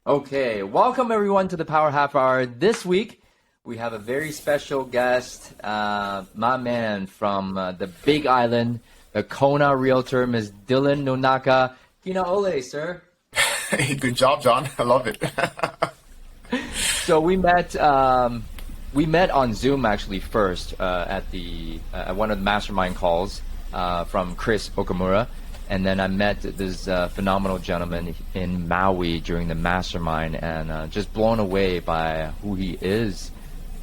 Okay, welcome everyone to the Power Half Hour. This week we have a very special guest, my man from the Big Island, the Kona realtor, Ms. Dylan Nonaka. Kina ole, sir. Hey, good job, John. I love it. So we met on Zoom actually first at one of the mastermind calls from Chris Okamura. And then I met this phenomenal gentleman in Maui during the mastermind, and just blown away by who he is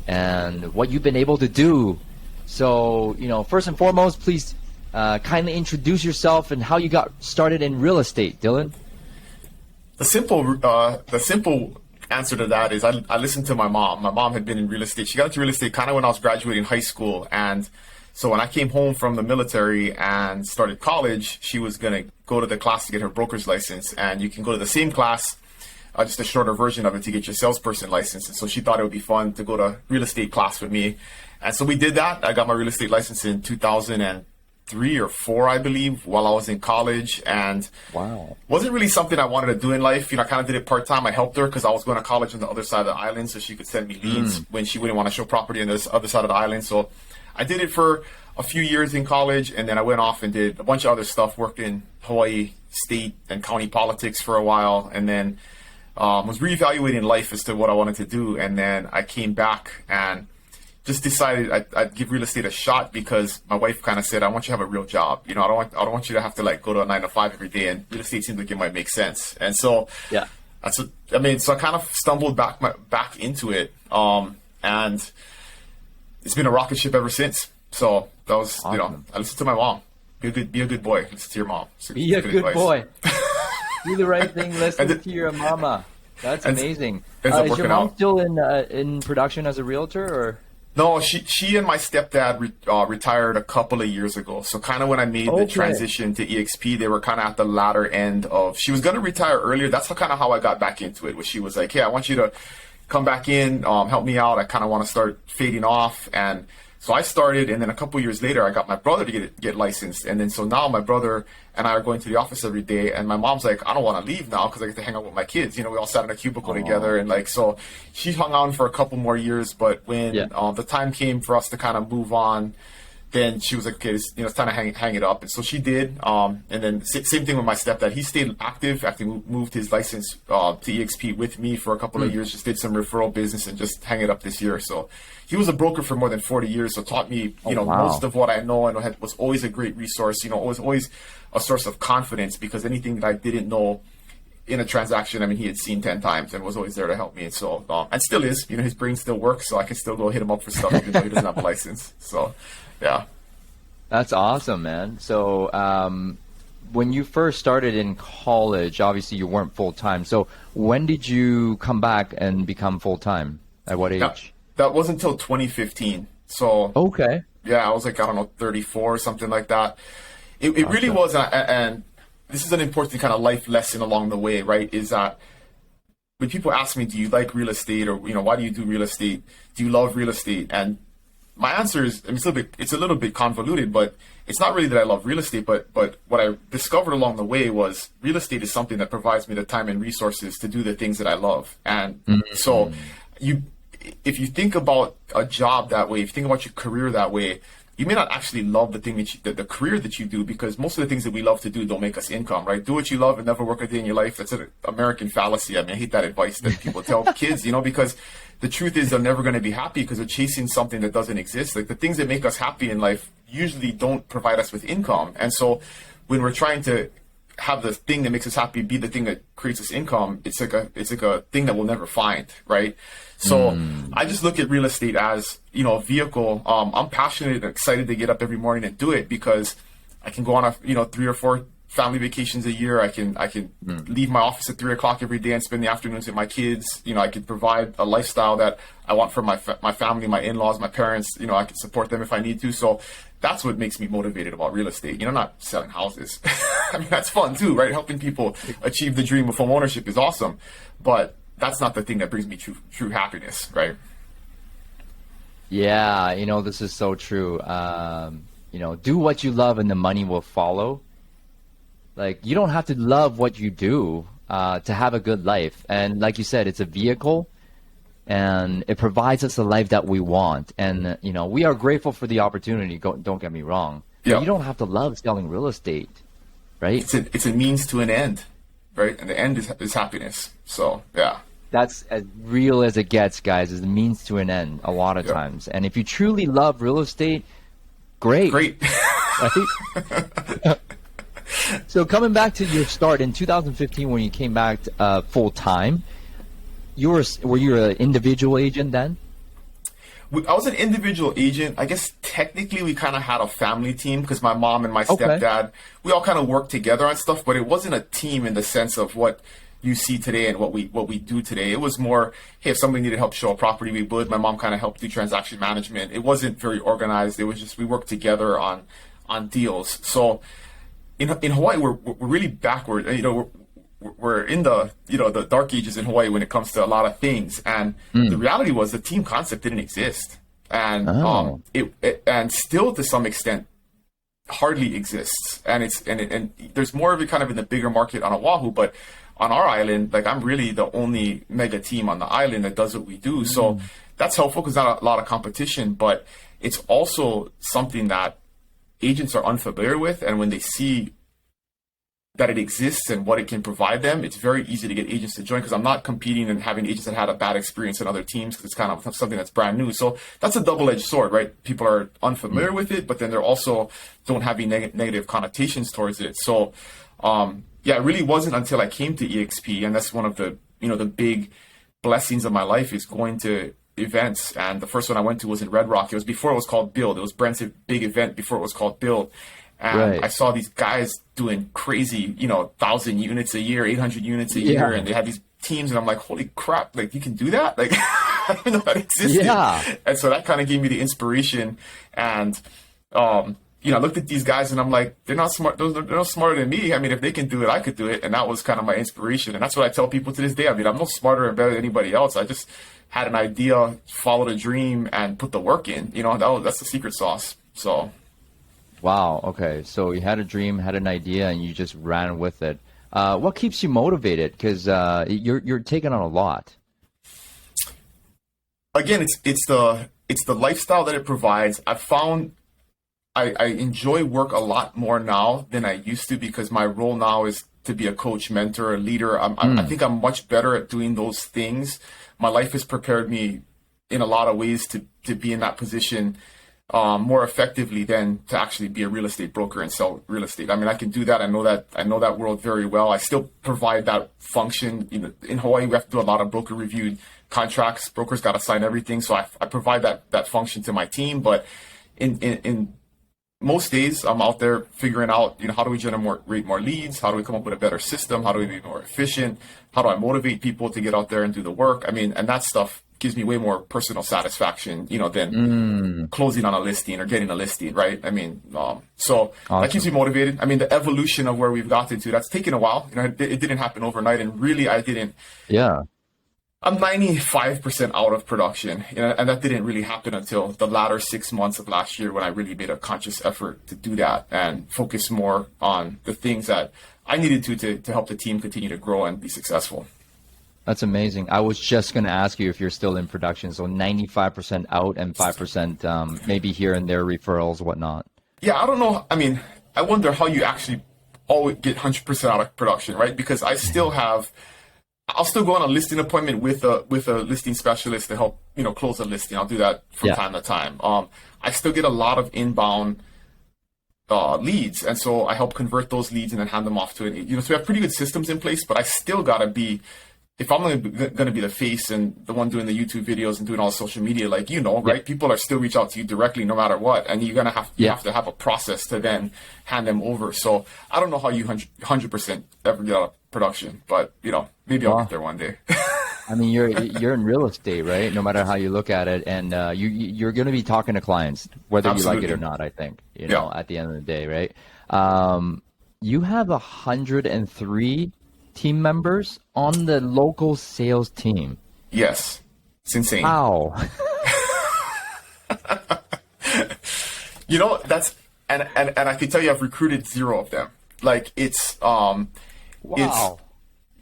and what you've been able to do. So, first and foremost, please kindly introduce yourself and how you got started in real estate, Dylan. The simple answer to that is I listened to my mom. My mom had been in real estate. She got into real estate kind of when I was graduating high school, and so when I came home from the military and started college, she was going to go to the class to get her broker's license. And you can go to the same class, just a shorter version of it, to get your salesperson license. And so she thought it would be fun to go to real estate class with me. And so we did that. I got my real estate license in 2003 or 4, I believe, while I was in college. And wow, wasn't really something I wanted to do in life. I kind of did it part-time. I helped her because I was going to college on the other side of the island, so she could send me leads when she wouldn't want to show property on the other side of the island. So I did it for a few years in college, and then I went off and did a bunch of other stuff, worked in Hawaii state and county politics for a while, and then was reevaluating life as to what I wanted to do. And then I came back and just decided I'd give real estate a shot because my wife kind of said, I want you to have a real job. I don't want you to have to go to a 9 to 5 every day, and real estate seems like it might make sense. And so yeah, so I kind of stumbled back into it. And it's been a rocket ship ever since. So that was, awesome. I listened to my mom. Be a good boy. Listen to your mom. Be a good boy. Do the right thing. Listen to your mama. That's amazing. Is your mom still in production as a realtor, or? No, she and my stepdad retired a couple of years ago. So kind of when I made the transition to EXP, they were kind of at the latter end of. She was going to retire earlier. That's kind of how I got back into it. Where she was like, "Hey, I want you to come back in, help me out. I kind of want to start fading off." And so I started, and then a couple years later, I got my brother to get licensed. And then so now my brother and I are going to the office every day, and my mom's like, I don't want to leave now because I get to hang out with my kids. We all sat in a cubicle together, and so she hung on for a couple more years. But when the time came for us to kind of move on, then she was like, okay, it's time to hang it up. And so she did. And then same thing with my stepdad. He stayed active. Actually moved his license to EXP with me for a couple of years, just did some referral business and just hang it up this year. So he was a broker for more than 40 years. So taught me, most of what I know, and was always a great resource, always a source of confidence, because anything that I didn't know in a transaction, he had seen 10 times and was always there to help me. And so, and still is, his brain still works. So I can still go hit him up for stuff even though he doesn't have a license. So, yeah. That's awesome, man. So when you first started in college, obviously you weren't full-time. So when did you come back and become full-time? At what age? That wasn't until 2015. So okay. Yeah, I was 34 or something like that. It really was, and this is an important kind of life lesson along the way, right? Is that when people ask me, do you like real estate, or why do you do real estate? Do you love real estate? And my answer is, it's a little bit convoluted, but it's not really that I love real estate, but what I discovered along the way was real estate is something that provides me the time and resources to do the things that I love. And so if you think about a job that way, if you think about your career that way, you may not actually love the thing the career that you do, because most of the things that we love to do don't make us income, right? Do what you love and never work a day in your life. That's an American fallacy. I hate that advice that people tell kids, because the truth is they're never going to be happy because they're chasing something that doesn't exist. The things that make us happy in life usually don't provide us with income. And so when we're trying to have the thing that makes us happy be the thing that creates us income, it's like a thing that we'll never find, right? So I just look at real estate as, a vehicle. I'm passionate and excited to get up every morning and do it because I can go on 3 or 4 family vacations a year. I can leave my office at 3 o'clock every day and spend the afternoons with my kids. I can provide a lifestyle that I want for my family, my in-laws, my parents. I can support them if I need to. So that's what makes me motivated about real estate. Not selling houses. That's fun too, right? Helping people achieve the dream of home ownership is awesome, but that's not the thing that brings me true happiness, right? Yeah, this is so true. Do what you love and the money will follow. You don't have to love what you do. to have a good life. And like you said, it's a vehicle, and it provides us the life that we want. And we are grateful for the opportunity. Don't get me wrong. Yeah. But you don't have to love selling real estate, right? It's a means to an end, right? And the end is happiness. So yeah. That's as real as it gets, guys, is the means to an end a lot of times. And if you truly love real estate, great. Great. Right? So coming back to your start in 2015 when you came back full time, were you an individual agent then? I was an individual agent. I guess technically we kind of had a family team because my mom and my stepdad, we all kind of worked together on stuff, but it wasn't a team in the sense of what you see today and what we do today. It was more, hey, if somebody needed help show a property, we would. My mom kind of helped do transaction management. It wasn't very organized. It was just we worked together on deals. So in Hawaii, we're really backward. We're in the the dark ages in Hawaii when it comes to a lot of things. And the reality was the team concept didn't exist, and and still to some extent hardly exists. And there's more of it kind of in the bigger market on Oahu, but on our island, like I'm really the only mega team on the island that does what we do. So that's helpful because not a lot of competition, but it's also something that agents are unfamiliar with. And when they see that it exists and what it can provide them, it's very easy to get agents to join because I'm not competing and having agents that had a bad experience in other teams because it's kind of something that's brand new. So that's a double-edged sword, right? People are unfamiliar with it, but then they're also don't have any negative connotations towards it. So, yeah, it really wasn't until I came to EXP, and that's one of the the big blessings of my life is going to events. And the first one I went to was in Red Rock. It was before it was called Build. It was Brent's big event before it was called Build. And I saw these guys doing crazy, 1,000 units a year, 800 units a year, and they had these teams, and I'm like, holy crap, like you can do that? Like I didn't know that existed. Yeah. And so that kind of gave me the inspiration. And I looked at these guys and I'm like, they're not smart. They're no smarter than me. I mean, if they can do it, I could do it. And that was kind of my inspiration. And that's what I tell people to this day. I mean, I'm no smarter and better than anybody else. I just had an idea, followed a dream, and put the work in. That's the secret sauce. So. Wow. Okay. So you had a dream, had an idea, and you just ran with it. What keeps you motivated? Because you're taking on a lot. Again, it's the lifestyle that it provides. I've found I enjoy work a lot more now than I used to because my role now is to be a coach, mentor, a leader. I think I'm much better at doing those things. My life has prepared me in a lot of ways to be in that position more effectively than to actually be a real estate broker and sell real estate. I mean, I can do that. I know that world very well. I still provide that function. In Hawaii, we have to do a lot of broker reviewed contracts. Brokers got to sign everything. So I provide that function to my team. But in most days, I'm out there figuring out, how do we generate more leads? How do we come up with a better system? How do we be more efficient? How do I motivate people to get out there and do the work? I mean, and that stuff gives me way more personal satisfaction, than closing on a listing or getting a listing, right? I mean, so awesome. That keeps me motivated. I mean, the evolution of where we've gotten to, that's taken a while. It didn't happen overnight, and really, I didn't. Yeah. I'm 95% out of production, and that didn't really happen until the latter 6 months of last year when I really made a conscious effort to do that and focus more on the things that I needed to help the team continue to grow and be successful. That's amazing. I was just going to ask you if you're still in production. So 95% out and 5% maybe here and there referrals, whatnot. Yeah, I don't know. I mean, I wonder how you actually always get 100% out of production, right? Because I still have... I'll still go on a listing appointment with a listing specialist to help, close a listing. I'll do that from time to time. I still get a lot of inbound leads, and so I help convert those leads and then hand them off to it. So we have pretty good systems in place, but I still gotta be, if I'm going to be the face and the one doing the YouTube videos and doing all the social media, right? People are still reach out to you directly no matter what, and you're gonna have to have a process to then hand them over. So I don't know how you 100% ever get out of production, but maybe I'll get there one day. I mean, you're in real estate, right? No matter how you look at it, and you're going to be talking to clients whether Absolutely. You like it or not. I think at the end of the day, right? You have 103 team members on the local sales team. Yes, it's insane. Wow. That's and I can tell you, I've recruited 0 of them. Like it's wow.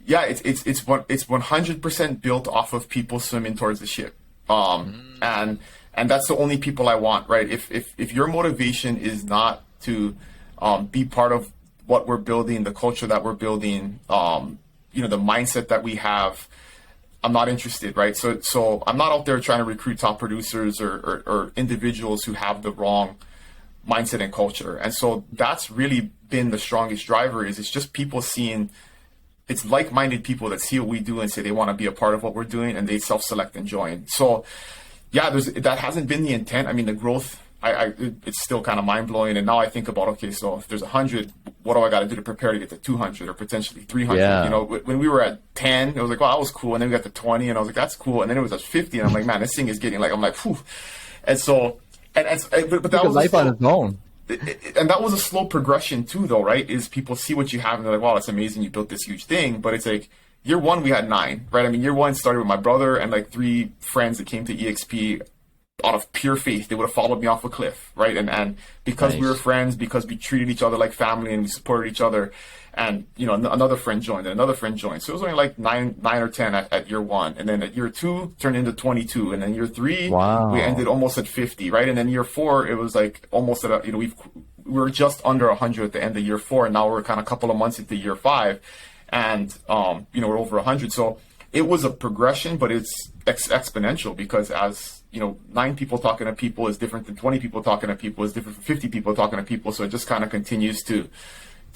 yeah, it's 100% built off of people swimming towards the ship. And that's the only people I want, right? If your motivation is not to be part of what we're building, the culture that we're building, the mindset that we have, I'm not interested, right? So I'm not out there trying to recruit top producers or individuals who have the wrong mindset and culture. And so that's really been the strongest driver. It's just people seeing, it's like-minded people that see what we do and say they want to be a part of what we're doing, and they self-select and join. So yeah, that hasn't been the intent. I mean, the growth, it's still kind of mind-blowing. And now I think about, okay, so if there's 100, what do I got to do to prepare to get to 200 or potentially 300? Yeah. When we were at 10, it was like, well, that was cool. And then we got to 20, and I was like, that's cool. And then it was at 50, and I'm like, man, this thing is getting like, I'm like, whew. And so, but that was life on its own. And that was a slow progression too, though, right? Is people see what you have and they're like, wow, that's amazing. You built this huge thing. But it's like, year one, we had 9, right? I mean, year one started with my brother and like 3 friends that came to EXP out of pure faith. They would have followed me off a cliff, right? And because we were friends, because we treated each other like family and we supported each other, and another friend joined and another friend joined. So it was only like 9 or 10 at year one, and then at year 2 turned into 22, and then year 3 we ended almost at 50, right? And then year 4 it was like almost at we were just under 100 at the end of year 4, and now we're kind of a couple of months into year 5, and we're over 100. So it was a progression, but it's exponential, because as 9 people talking to people is different than 20 people talking to people is different from 50 people talking to people. So it just kind of continues to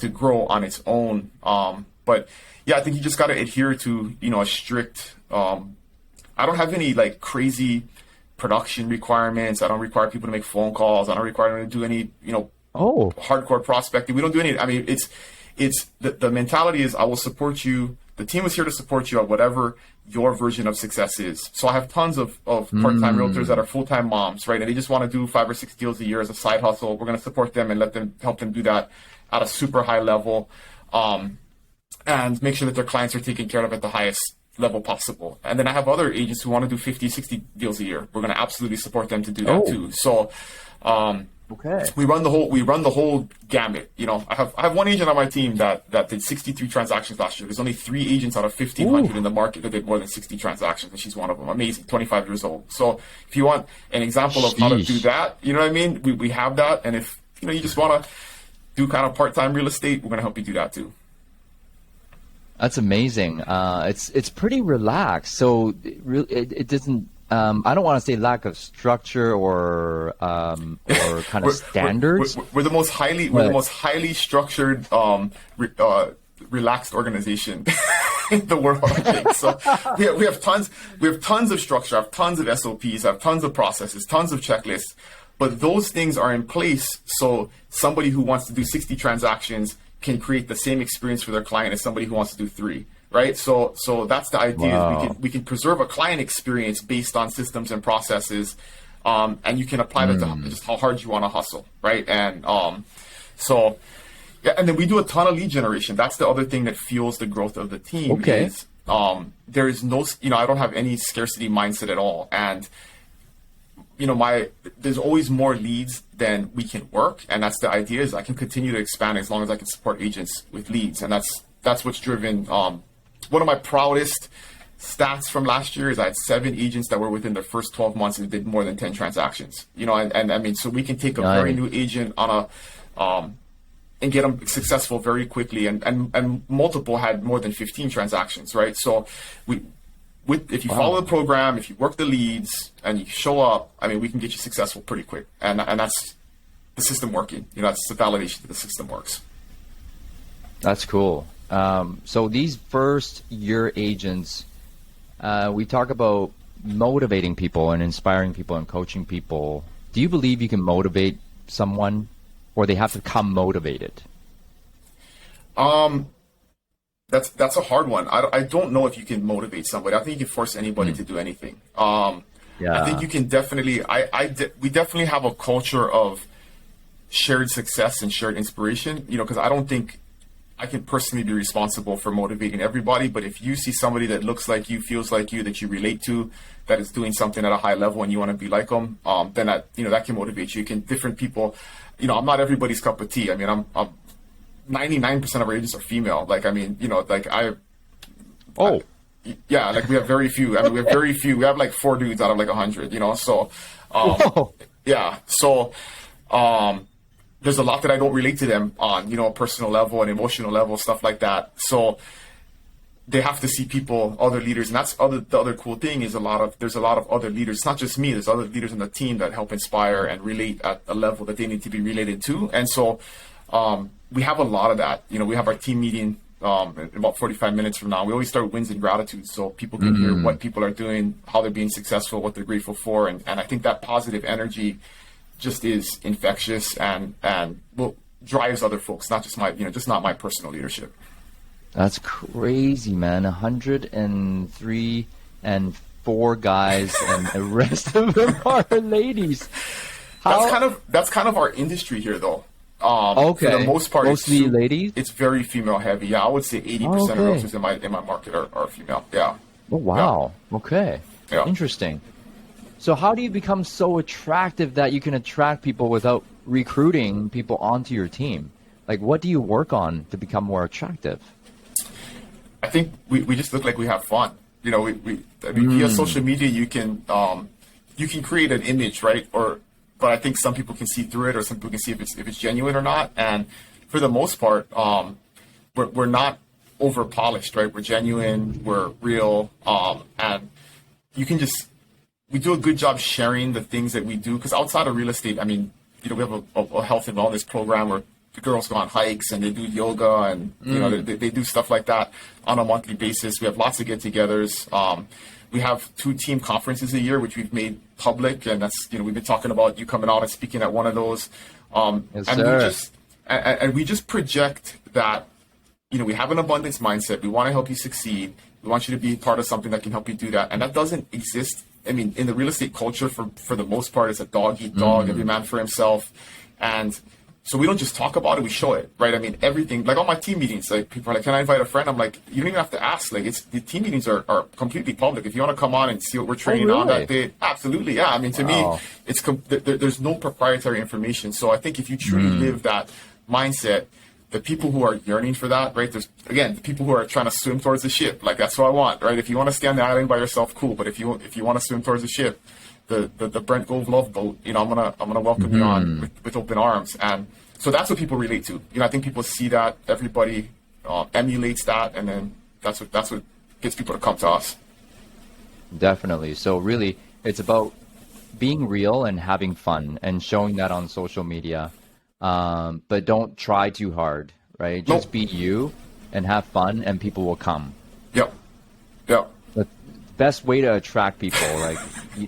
grow on its own. But yeah, I think you just got to adhere to, a strict, I don't have any like crazy production requirements. I don't require people to make phone calls. I don't require them to do any, hardcore prospecting. We don't do any, I mean, it's the mentality is, I will support you. The team is here to support you at whatever your version of success is. So I have tons of part-time realtors that are full-time moms, right? And they just want to do 5 or 6 deals a year as a side hustle. We're going to support them and help them do that at a super high level, and make sure that their clients are taken care of at the highest level possible. And then I have other agents who want to do 50, 60 deals a year. We're going to absolutely support them to do that too. So, we run the whole gamut. I have one agent on my team that did 63 transactions last year. There's only 3 agents out of 1,500 in the market that did more than 60 transactions, and she's one of them. Amazing, 25 years old. So if you want an example of how to do that, you know what I mean? We have that. And if you just want to do kind of part-time real estate, we're going to help you do that too. That's amazing. It's pretty relaxed. So it doesn't. I don't want to say lack of structure or kind of standards. We're the most highly structured, relaxed organization in the world, I think. So we have tons of structure, I have tons of SOPs, I have tons of processes, tons of checklists. But those things are in place so somebody who wants to do 60 transactions can create the same experience for their client as somebody who wants to do 3. Right, so that's the idea. Wow. We can preserve a client experience based on systems and processes, and you can apply that to just how hard you want to hustle, right? And so yeah, and then we do a ton of lead generation. That's the other thing that fuels the growth of the team. Okay. Is there is no, I don't have any scarcity mindset at all, and there's always more leads than we can work, and that's the idea. Is I can continue to expand as long as I can support agents with leads, and that's what's driven. One of my proudest stats from last year is I had 7 agents that were within the first 12 months and did more than 10 transactions. And I mean, so we can take a very new agent on and get them successful very quickly, and multiple had more than 15 transactions, right? So if you follow the program, if you work the leads and you show up, I mean, we can get you successful pretty quick. And that's the system working. That's the validation that the system works. That's cool. So these first year agents, we talk about motivating people and inspiring people and coaching people. Do you believe you can motivate someone, or they have to come motivated? That's a hard one. I don't know if you can motivate somebody. I think you can force anybody to do anything. I think you can definitely. We definitely have a culture of shared success and shared inspiration. Because I don't think I can personally be responsible for motivating everybody, but if you see somebody that looks like you, feels like you, that you relate to, that is doing something at a high level and you want to be like them, then that can motivate you. Different people, I'm not everybody's cup of tea. I mean, I'm 99% of our agents are female. Oh, Yeah, like we have very few. I mean, we have very few. We have like 4 dudes out of like 100, you know? So, whoa. yeah. So, there's a lot that I don't relate to them on, you know, a personal level and emotional level, stuff like that. So they have to see people, other leaders. And the other cool thing is there's a lot of other leaders. It's not just me. There's other leaders in the team that help inspire and relate at a level that they need to be related to. And so, we have a lot of that. You know, we have our team meeting, in about 45 minutes from now. We always start with wins and gratitude so people can hear what people are doing, how they're being successful, what they're grateful for. And I think that positive energy just is infectious and drives other folks, not just just not my personal leadership. That's crazy, man. 103 and 4 guys, and the rest of them are ladies. That's kind of our industry here, though. Okay. For the most part, mostly ladies. It's very female heavy. Yeah, I would say 80% of realtors in my market are female. Yeah. Oh wow. Yeah. Okay. Yeah. Interesting. So how do you become so attractive that you can attract people without recruiting people onto your team? Like, what do you work on to become more attractive? I think we just look like we have fun. You know, via social media you can create an image, right? But I think some people can see through it, or some people can see if it's genuine or not. And for the most part, we're not over polished, right? We're genuine, we're real, and we do a good job sharing the things that we do. Because outside of real estate, I mean, you know, we have a health and wellness program where the girls go on hikes and they do yoga and you know they do stuff like that on a monthly basis. We have lots of get-togethers. We have 2 team conferences a year, which we've made public, and that's, you know, we've been talking about you coming out and speaking at one of those. Yes, and we just project that, you know, we have an abundance mindset. We want to help you succeed. We want you to be part of something that can help you do that. And that doesn't exist. I mean, in the real estate culture, for the most part, it's a dog eat dog, every man for himself. And so we don't just talk about it, we show it, right? I mean, everything, like all my team meetings, like people are like, can I invite a friend? I'm like, you don't even have to ask. Like, the team meetings are completely public. If you want to come on and see what we're training on that day, absolutely. Yeah. I mean, to me, there's no proprietary information. So I think if you truly live that mindset, the people who are yearning for that, right? There's, again, the people who are trying to swim towards the ship, like that's what I want, right? If you want to stay on the island by yourself, cool. But if you want to swim towards the ship, the Brent Gove Love Boat, you know, I'm gonna welcome you on with open arms. And so that's what people relate to. You know, I think people see that, everybody emulates that, and then that's what gets people to come to us. Definitely. So really, it's about being real and having fun and showing that on social media. But don't try too hard, right? Just be you and have fun, and people will come. Yep. The best way to attract people, like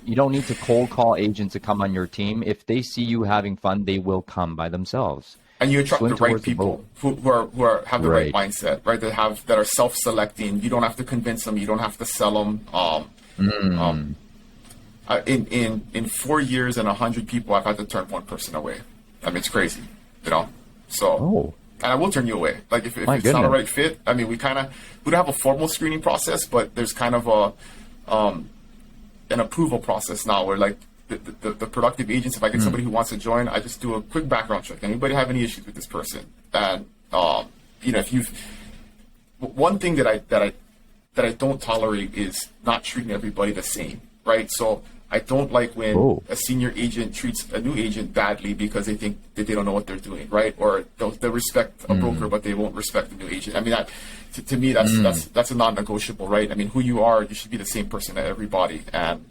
you don't need to cold call agents to come on your team. If they see you having fun, they will come by themselves. And you attract the right people who have the right mindset, right? That are self-selecting. You don't have to convince them. You don't have to sell them. In 4 years and 100 people, I've had to turn one person away. I mean, it's crazy, you know. So, and I will turn you away. Like if it's not a right fit. I mean, we don't have a formal screening process, but there's kind of an approval process now where like the productive agents, if I get somebody who wants to join, I just do a quick background check. Anybody have any issues with this person? And you know, one thing that I don't tolerate is not treating everybody the same, right? So I don't like when a senior agent treats a new agent badly because they think that they don't know what they're doing, right? Or they'll respect a broker, but they won't respect the new agent. I mean, to me, that's a non-negotiable, right? I mean, who you are, you should be the same person to everybody. And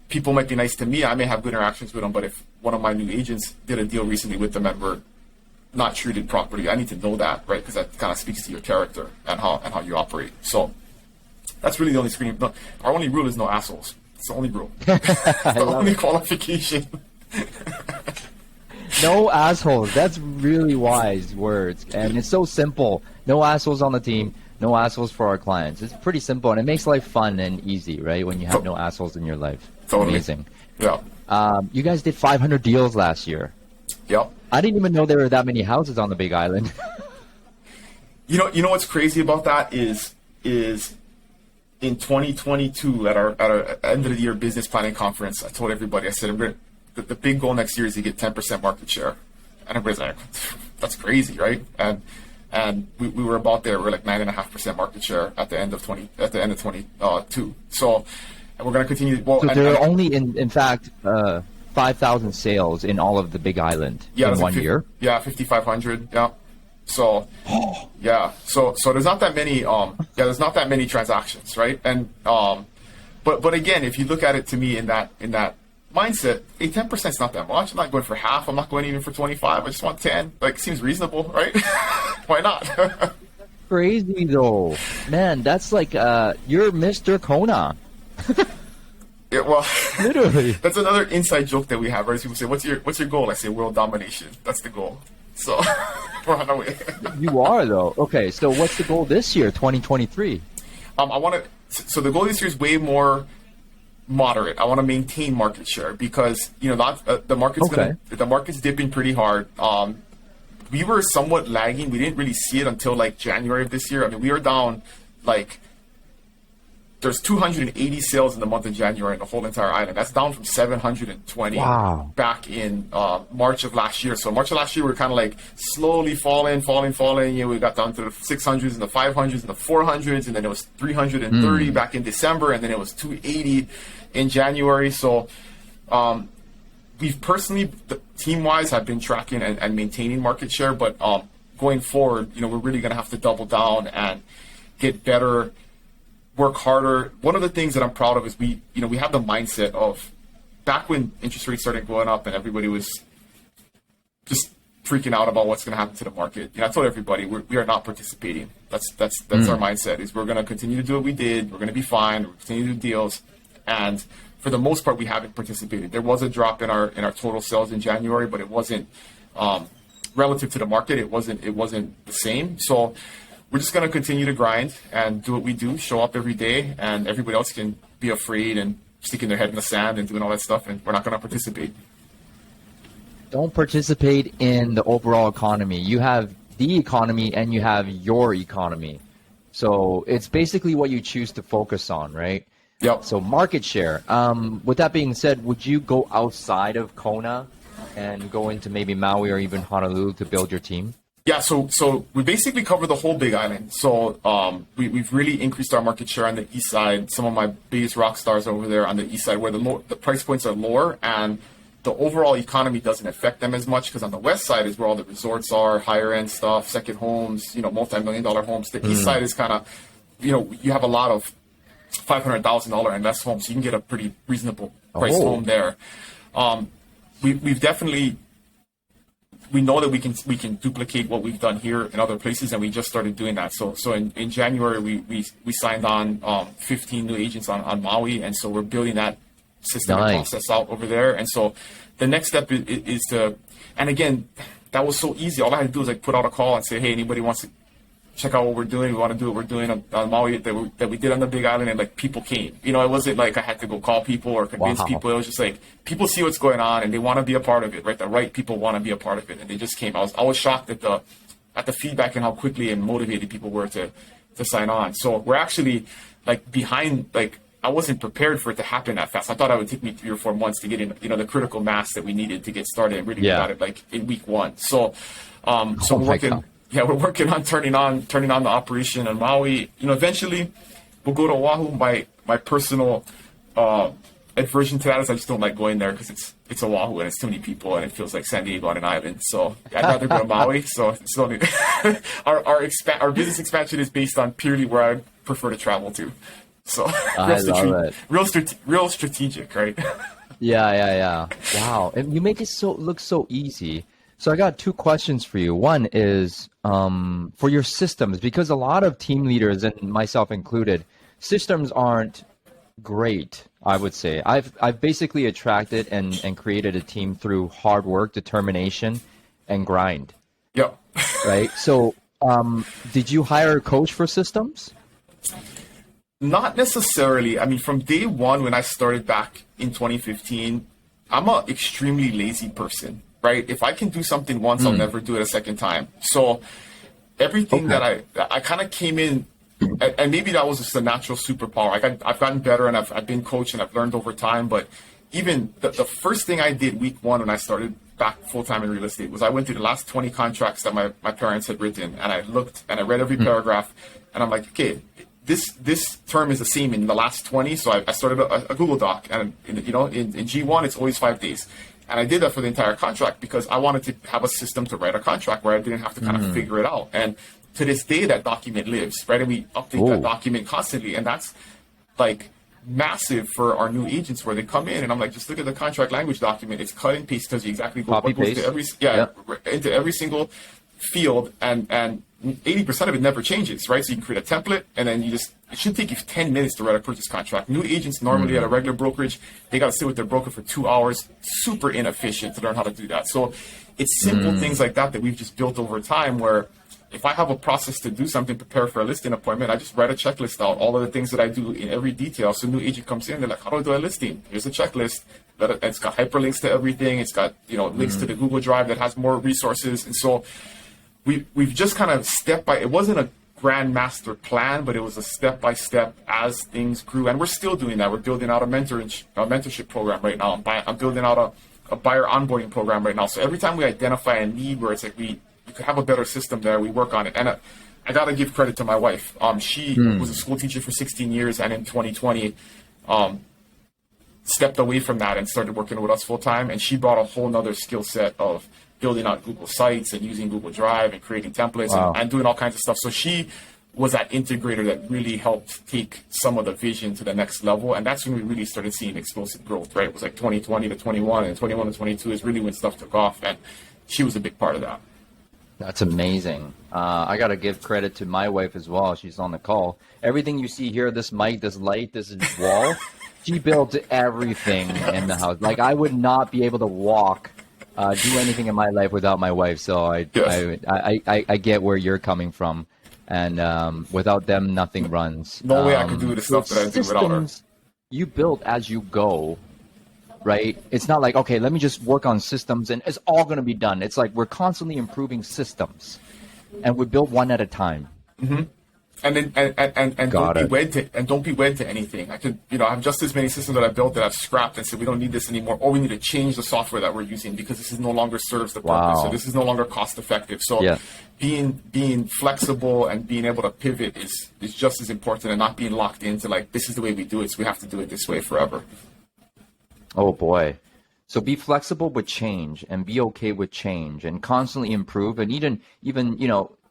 people might be nice to me. I may have good interactions with them, but if one of my new agents did a deal recently with them and were not treated properly, I need to know that, right? Because that kind of speaks to your character and how you operate. So that's really the only screening. Our only rule is no assholes. It's the only rule. It's the only qualification. No assholes. That's really wise words. And it's so simple. No assholes on the team. No assholes for our clients. It's pretty simple. And it makes life fun and easy, right? When you have no assholes in your life. Totally. Amazing. Yeah. You guys did 500 deals last year. Yep. I didn't even know there were that many houses on the Big Island. You know what's crazy about that is in 2022 at our end of the year business planning conference, I told everybody, I said, the big goal next year is to get 10% market share. And everybody's like, that's crazy, right? And and we were about there. We're like 9.5% market share at the end of 22. So, and we're going to continue. Well, so there are only in fact 5,000 sales in all of the Big Island in 1 year. Yeah, 5,500. Yeah. So yeah, so there's not that many there's not that many transactions, right? And but again, if you look at it to me in that mindset, 10% is not that much. I'm not going for half. I'm not going even for 25. I just want 10. Like, seems reasonable, right? Why not? Crazy though, man. That's like you're Mr. Kona. Yeah, well, literally. That's another inside joke that we have, right? People say, "What's your goal?" I say, "World domination." That's the goal. So we're on our way. You are though. Okay, so what's the goal this year, 2023? I want to. So the goal this year is way more moderate. I want to maintain market share because the market's the market's dipping pretty hard. We were somewhat lagging. We didn't really see it until like January of this year. I mean, we were down like. There's 280 sales in the month of January in the whole entire island. That's down from 720 back in March of last year. So March of last year, we were kind of like slowly falling. We got down to the 600s and the 500s and the 400s, and then it was 330 back in December, and then it was 280 in January. So we've personally, team-wise, have been tracking and maintaining market share, but going forward, we're really going to have to double down and get better, work harder. One of the things that I'm proud of is we have the mindset of back when interest rates started going up and everybody was just freaking out about what's going to happen to the market. I told everybody we are not participating. That's our mindset. Is we're going to continue to do what we did. We're going to be fine. We're going to continue to do deals, and for the most part, we haven't participated. There was a drop in our total sales in January, but it wasn't relative to the market. It wasn't the same. So we're just going to continue to grind and do what we do, show up every day, and everybody else can be afraid and sticking their head in the sand and doing all that stuff, and we're not going to participate. Don't participate in the overall economy. You have the economy and you have your economy. So it's basically what you choose to focus on, right? Yep. So market share. With that being said, would you go outside of Kona and go into maybe Maui or even Honolulu to build your team? Yeah, so we basically cover the whole Big Island. So we've really increased our market share on the east side. Some of my biggest rock stars are over there on the east side, where the price points are lower and the overall economy doesn't affect them as much, because on the west side is where all the resorts are, higher end stuff, second homes, multi-million-dollar homes. The east side is kind of, you have a lot of $500,000 and less homes, so you can get a pretty reasonable priced home there. We've definitely. We know that we can duplicate what we've done here in other places, and we just started doing that. So in January we signed on 15 new agents on Maui, and so we're building that system and process out over there. And so the next step is to, and again, that was so easy. All I had to do was like put out a call and say, hey, anybody wants to check out what we're doing? We want to do what we're doing on Maui that we did on the Big Island, and like people came. It wasn't like I had to go call people or convince people. It was just like people see what's going on and they want to be a part of it, right? The right people want to be a part of it, and they just came. I was shocked at the feedback and how quickly and motivated people were to sign on. So we're actually like behind. Like I wasn't prepared for it to happen that fast. I thought it would take me 3 or 4 months to get in, the critical mass that we needed to get started and really got it like in week 1. So we're working. Yeah, we're working on turning on the operation on Maui. Eventually we'll go to Oahu. My personal aversion to that is I just don't like going there because it's Oahu and it's too many people and it feels like San Diego on an island. So I'd rather go to Maui. So it's only our business expansion is based on purely where I prefer to travel to. So real strategic, right? Yeah. Wow, and you make it look so easy. So I got 2 questions for you. One is for your systems, because a lot of team leaders, and myself included, systems aren't great, I would say. I've basically attracted and created a team through hard work, determination, and grind. Yep. Right? So did you hire a coach for systems? Not necessarily. I mean, from day one when I started back in 2015, I'm an extremely lazy person. Right? If I can do something once, I'll never do it a second time. So everything that I kind of came in, and maybe that was just a natural superpower. I've gotten better, and I've been coached and I've learned over time. But even the first thing I did week one when I started back full-time in real estate was I went through the last 20 contracts that my parents had written, and I looked and I read every paragraph, and I'm like, okay, this term is the same in the last 20, so I started a Google Doc, and in G1 it's always 5 days. And I did that for the entire contract because I wanted to have a system to write a contract where I didn't have to kind of figure it out. And to this day, that document lives, right? And we update that document constantly. And that's like massive for our new agents where they come in and I'm like, just look at the contract language document. It's cut and paste, tells you exactly what goes to into every single field. And 80% of it never changes, right? So you can create a template and then it should take you 10 minutes to write a purchase contract. New agents normally at a regular brokerage, they got to sit with their broker for 2 hours. Super inefficient to learn how to do that. So it's simple things like that we've just built over time where if I have a process to do something, prepare for a listing appointment, I just write a checklist out, all of the things that I do in every detail. So a new agent comes in, they're like, how do I do a listing? Here's a checklist. It's got hyperlinks to everything. It's got, links to the Google Drive that has more resources. And so we've just kind of it wasn't a grand master plan, but it was a step-by-step as things grew. And we're still doing that. We're building out a mentorship program right now. I'm building out a buyer onboarding program right now. So every time we identify a need where it's like we could have a better system there, we work on it. And I got to give credit to my wife. She was a school teacher for 16 years, and in 2020, stepped away from that and started working with us full-time. And she brought a whole nother skill set of building out Google Sites and using Google Drive and creating templates and doing all kinds of stuff. So she was that integrator that really helped take some of the vision to the next level. And that's when we really started seeing explosive growth, right? It was like 2020 to 21 and 21 to 22 is really when stuff took off. And she was a big part of that. That's amazing. I got to give credit to my wife as well. She's on the call. Everything you see here, this mic, this light, this wall, she built everything in the house. Like I would not be able to walk, do anything in my life without my wife. So I get where you're coming from. And without them, nothing runs. No way I could do the stuff that I do without her. You build as you go. Right? It's not like, okay, let me just work on systems and it's all going to be done. It's like we're constantly improving systems and we build one at a time. Mm-hmm. And don't be wed to anything. I could, I have just as many systems that I built that I've scrapped and said, we don't need this anymore, or we need to change the software that we're using because this is no longer serves the purpose. So this is no longer cost effective. So being flexible and being able to pivot is just as important, and not being locked into like, this is the way we do it, so we have to do it this way forever. Oh boy. So be flexible with change and be okay with change and constantly improve. And even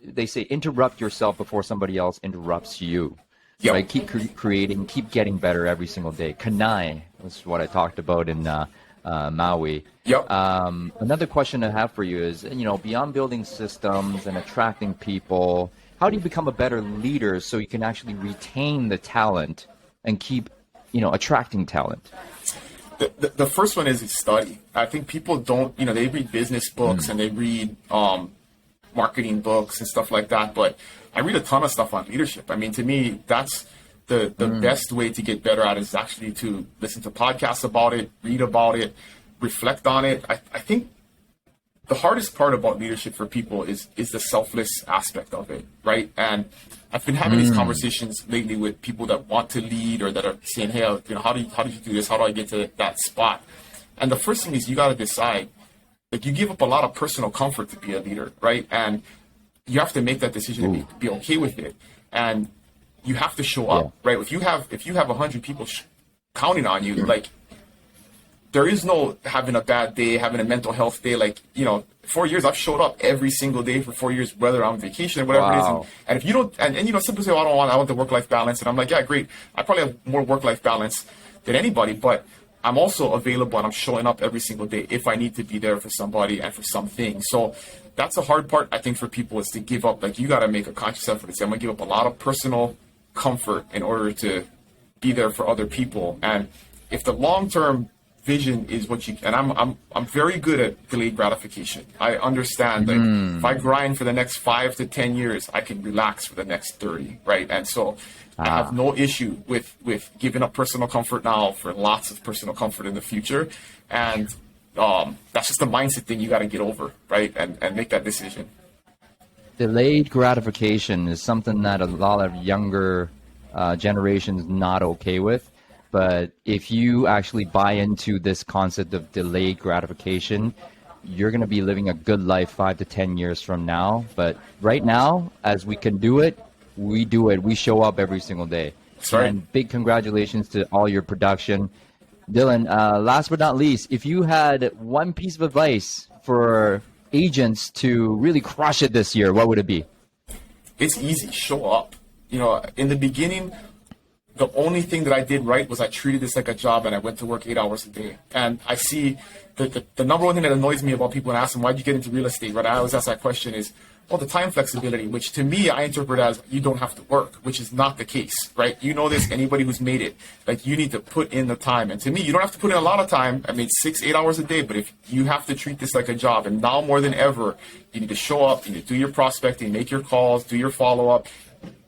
they say interrupt yourself before somebody else interrupts you. Yep. Right? Keep creating, keep getting better every single day. Kanai was what I talked about in Maui. Yep. Another question I have for you is, beyond building systems and attracting people, how do you become a better leader so you can actually retain the talent and keep, attracting talent? The first one is study. I think people don't, they read business books and they read marketing books and stuff like that. But I read a ton of stuff on leadership. I mean, to me, that's the best way to get better at it is actually to listen to podcasts about it, read about it, reflect on it. I think the hardest part about leadership for people is the selfless aspect of it, right? And I've been having these conversations lately with people that want to lead or that are saying, hey, how did you do this? How do I get to that spot? And the first thing is you got to decide, like you give up a lot of personal comfort to be a leader, right? And you have to make that decision to be okay with it. And you have to show up, right? If you have 100 people counting on you, like there is no having a bad day, having a mental health day. Like, 4 years, I've showed up every single day for 4 years, whether I'm on vacation or whatever it is. And if you don't, and some people say, I want the work-life balance. And I'm like, yeah, great. I probably have more work-life balance than anybody, but I'm also available and I'm showing up every single day if I need to be there for somebody and for something. So that's the hard part, I think, for people is to give up. Like, you got to make a conscious effort to say, I'm going to give up a lot of personal comfort in order to be there for other people. And if the long-term vision is what you, and I'm very good at delayed gratification. I understand like if I grind for the next 5 to 10 years, I can relax for the next 30, right? And so I have no issue with giving up personal comfort now for lots of personal comfort in the future. And that's just a mindset thing you got to get over, right? And make that decision. Delayed gratification is something that a lot of younger generations not okay with. but if you actually buy into this concept of delayed gratification, you're going to be living a good life 5 to 10 years from now. But right now, as we can do it, we do it. We show up every single day. That's right. And big congratulations to all your production. Dylan, last but not least, if you had one piece of advice for agents to really crush it this year, what would it be? It's easy. Show up. You know, in the beginning, the only thing that I did right was I treated this like a job, and I went to work 8 hours a day. And I see the number one thing that annoys me about people when I ask them, why'd you get into real estate, right? I always ask that question is, well, the time flexibility, which to me, I interpret as you don't have to work, which is not the case, right? You know this, anybody who's made it, like you need to put in the time. And to me, you don't have to put in a lot of time. I mean, 6-8 hours a day, but if you have to treat this like a job, and now more than ever, you need to show up, you need to do your prospecting, make your calls, do your follow-up,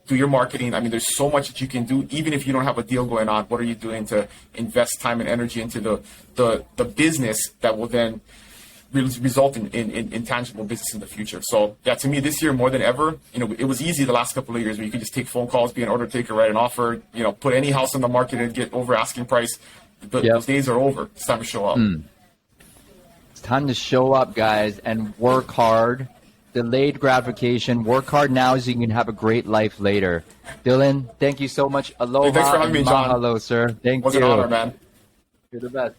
do your marketing. I mean, there's so much that you can do, even if you don't have a deal going on. What are you doing to invest time and energy into the business that will then result in tangible business in the future? So yeah, to me, this year more than ever, you know, it was easy the last couple of years where you could just take phone calls, be an order taker, write an offer, you know, put any house on the market and get over asking price. Those days are over. It's time to show up. It's time to show up, guys, and work hard. Delayed gratification. Work hard now so you can have a great life later. Dylan, thank you so much. Aloha. Hey, thanks for having me, John. Mahalo, sir. Thank you. It was an honor, man. You're the best.